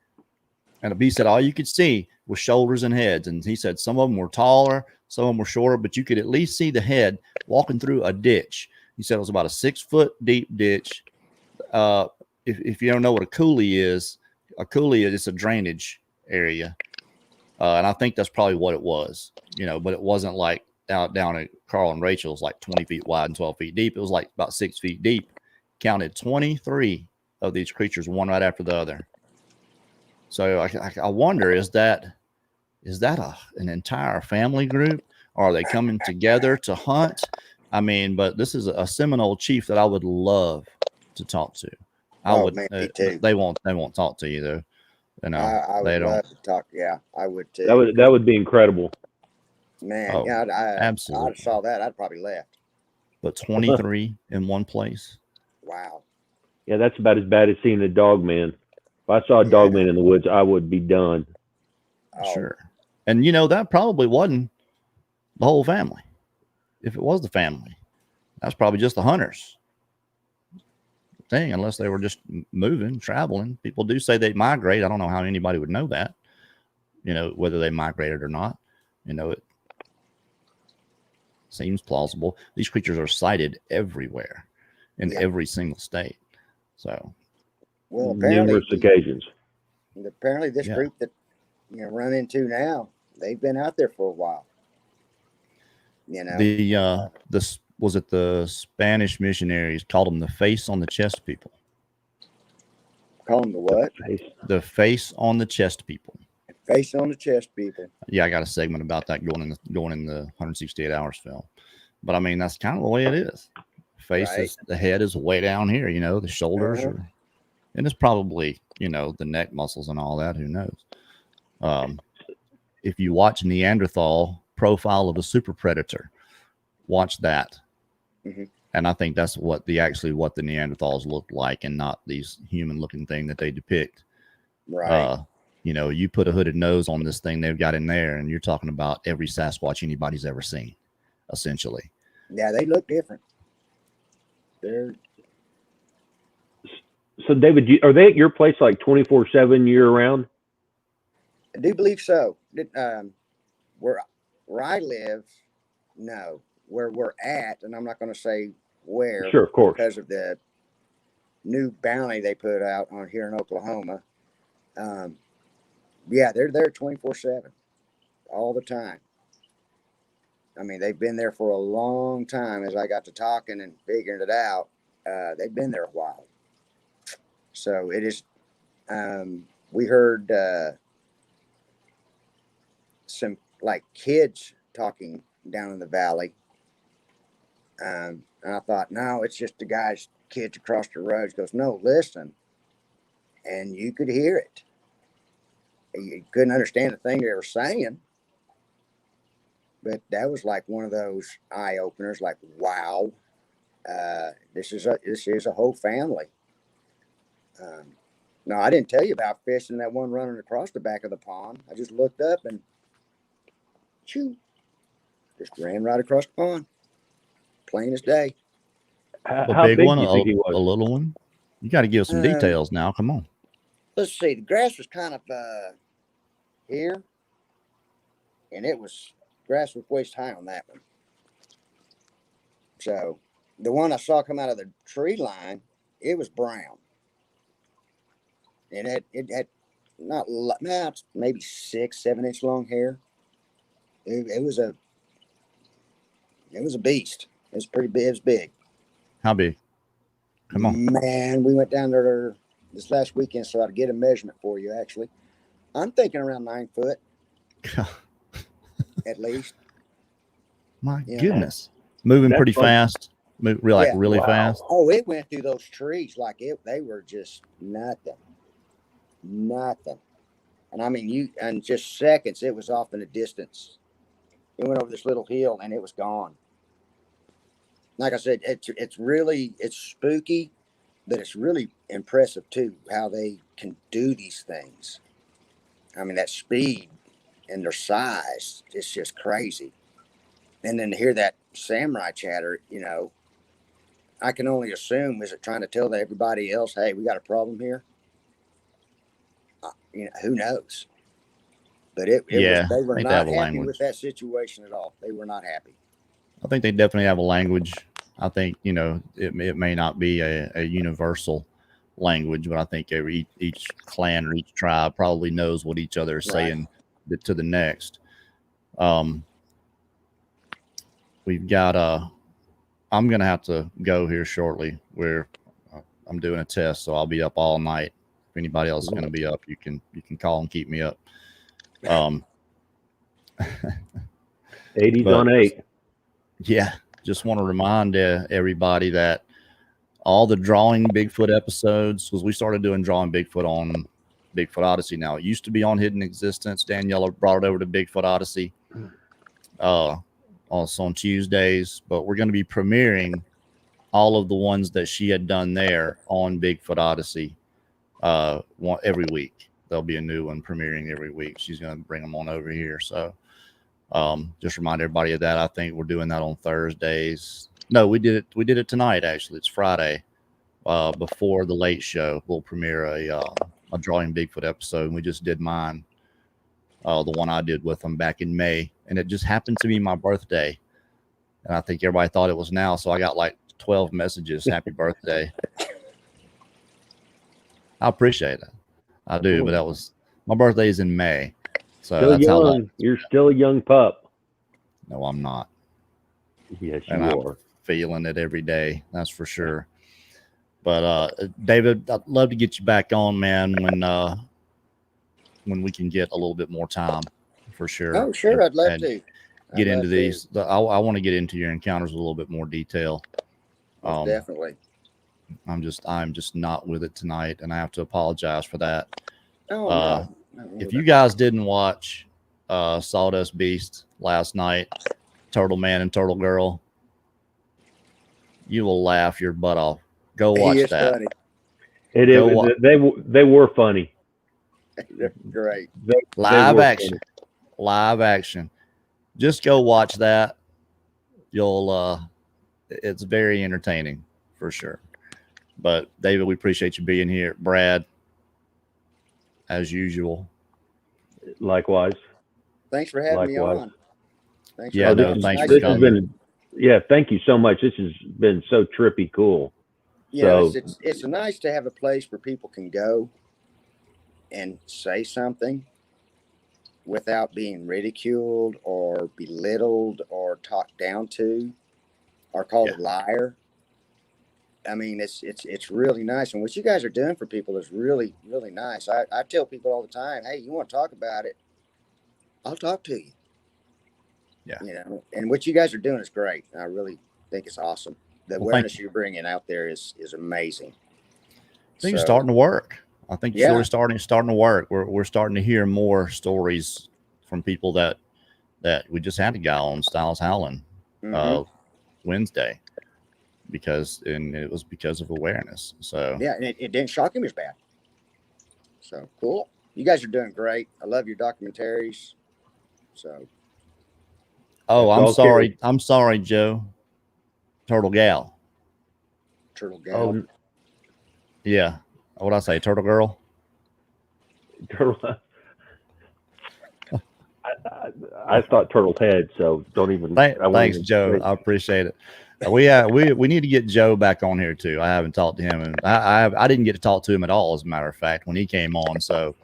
and he said all you could see was shoulders and heads. And he said some of them were taller, some of them were shorter, but you could at least see the head walking through a ditch. He said it was about a 6-foot deep ditch. If you don't know what a coulee is it's a drainage area, and I think that's probably what it was. You know, but it wasn't like out down at Carl and Rachel's like 20 feet wide and 12 feet deep. It was like about 6 feet deep. Counted 23 of these creatures, one right after the other. So I wonder, is that an entire family group? Or are they coming together to hunt? I mean, but this is a Seminole chief that I would love to talk to. Me too. They won't talk to you though. You know, I they would don't. love to talk. Yeah, I would too. That would be incredible. Man, Oh, yeah, I'd absolutely. saw that. I'd probably left. But 23 in one place. Wow. Yeah, that's about as bad as seeing a dog man. If I saw a dog man in the woods, I would be done. Oh, Sure. And you know, that probably wasn't the whole family. If it was the family, that's probably just the hunters thing, unless they were just moving, traveling. People do say they migrate. I don't know how anybody would know that, you know, whether they migrated or not. You know, it seems plausible. These creatures are sighted everywhere in every single state. So, well, apparently, numerous occasions. Apparently, this group that run into now, they've been out there for a while. You know, this was it. The Spanish missionaries called them the face on the chest people. Call them the what? The face on the chest people. Face on the chest people. Yeah, I got a segment about that going in the 168 hours film. But I mean, that's kind of the way it is. Face is, the head is way down here, you know, the shoulders are, and it's probably, you know, the neck muscles and all that, who knows. If you watch Neanderthal Profile of a Super Predator, watch that. And I think that's what the Neanderthals looked like, and not these human looking thing that they depict. Right. You know, you put a hooded nose on this thing they've got in there, and you're talking about every Sasquatch anybody's ever seen, essentially. Yeah, they look different. They're So, David, are they at your place like 24/7 year round? I do believe so. Where I live, no. Where we're at, and I'm not going to say where, sure, of course, because of the new bounty they put out on here in Oklahoma. Yeah, they're there 24/7, all the time. I mean, they've been there for a long time. As I got to talking and figuring it out, they've been there a while. So it is. We heard some like kids talking down in the valley, and I thought, no, it's just the guys, kids across the road. He goes, no, listen, and you could hear it. You couldn't understand the thing they were saying, but that was like one of those eye openers. Like, wow, this is a whole family. No, I didn't tell you about fishing that one running across the back of the pond. I just looked up and just ran right across the pond, plain as day. How big one, do you think he was? A little one? You got to give some details now. Come on. Let's see. The grass was kind of here, and grass was waist high on that one. So the one I saw come out of the tree line, it was brown, and it had maybe 6-7 inch long hair. It was a beast. It was pretty big. It was big. How big? Come on, man. We went down there this last weekend, so I'd get a measurement for you. Actually, I'm thinking around 9 foot, at least. My goodness, moving pretty fast. Really fast. Oh, it went through those trees like they were just nothing. And I mean, in just seconds, it was off in the distance. It went over this little hill and it was gone. Like I said, it's spooky, but it's really impressive too, how they can do these things. I mean, that speed and their size, it's just crazy. And then to hear that samurai chatter, you know, I can only assume, is it trying to tell everybody else, hey, we got a problem here? You know, who knows? But they were not happy with that situation at all. They were not happy. I think they definitely have a language. I think, you know, it may not be a universal language, but I think each clan or each tribe probably knows what each other is saying to the next. We've got I'm gonna have to go here shortly. I'm doing a test, so I'll be up all night. If anybody else is gonna be up, you can call and keep me up. 80s on 8. Yeah, just want to remind everybody that all the drawing Bigfoot episodes, because we started doing drawing Bigfoot on Bigfoot Odyssey now. It used to be on Hidden Existence. Daniela brought it over to Bigfoot Odyssey. Also on Tuesdays, but we're going to be premiering all of the ones that she had done there on Bigfoot Odyssey every week. There'll be a new one premiering every week. She's going to bring them on over here. So just remind everybody of that. I think we're doing that on Thursdays. No, we did it tonight. Actually, it's Friday before the late show. We'll premiere a Drawing Bigfoot episode, and we just did mine. The one I did with them back in May, and it just happened to be my birthday, and I think everybody thought it was now, so I got like 12 messages, happy birthday. I appreciate it. I do, but that was my birthday is in May, so still that's young. how long. You're still a young pup. No, I'm not. Yes, and you I'm are. feeling it every day, that's for sure. But David, I'd love to get you back on, man, when we can get a little bit more time, for sure. Oh, sure, I'd love to get into these. I want to get into your encounters with a little bit more detail. Definitely. I'm just not with it tonight, and I have to apologize for that. No. If you guys didn't watch Sawdust Beast last night, Turtle Man and Turtle Girl, you will laugh your butt off. Go watch that. Funny. They were funny. They're great. Live action. Just go watch that. You'll it's very entertaining for sure. But David, we appreciate you being here. Brad, as usual. Likewise. Thanks for having me on. Thanks for coming. Thank you so much. This has been so trippy cool. Yeah, it's nice to have a place where people can go and say something without being ridiculed or belittled or talked down to or called a liar. I mean, it's really nice. And what you guys are doing for people is really, really nice. I tell people all the time, hey, you want to talk about it, I'll talk to you. Yeah. You know, and what you guys are doing is great. I really think it's awesome. The awareness you're bringing out there is amazing. I think it's starting to work. I think it's really starting to work. We're starting to hear more stories from people that we just had a guy on Styles Howland Wednesday it was because of awareness. So yeah, and it didn't shock him as bad. So cool. You guys are doing great. I love your documentaries. So I'm sorry. I'm sorry, Joe. Turtle Gal. Oh, yeah. What'd I say? Turtle Girl? I thought Turtle Head, so don't even. Thanks, Joe. I appreciate it. We need to get Joe back on here too. I haven't talked to him, and I didn't get to talk to him at all, as a matter of fact, when he came on. So,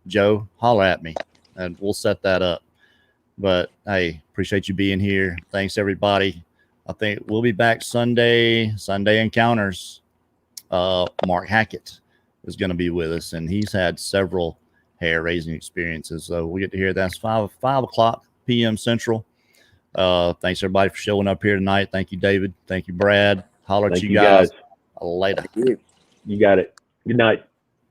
Joe, holler at me, and we'll set that up. But hey, appreciate you being here. Thanks, everybody. I think we'll be back Sunday Encounters. Mark Hackett is going to be with us, and he's had several hair-raising experiences. So we get to hear that's 5 o'clock p.m. Central. Thanks, everybody, for showing up here tonight. Thank you, David. Thank you, Brad. Holler at you guys later. Thank you. You got it. Good night.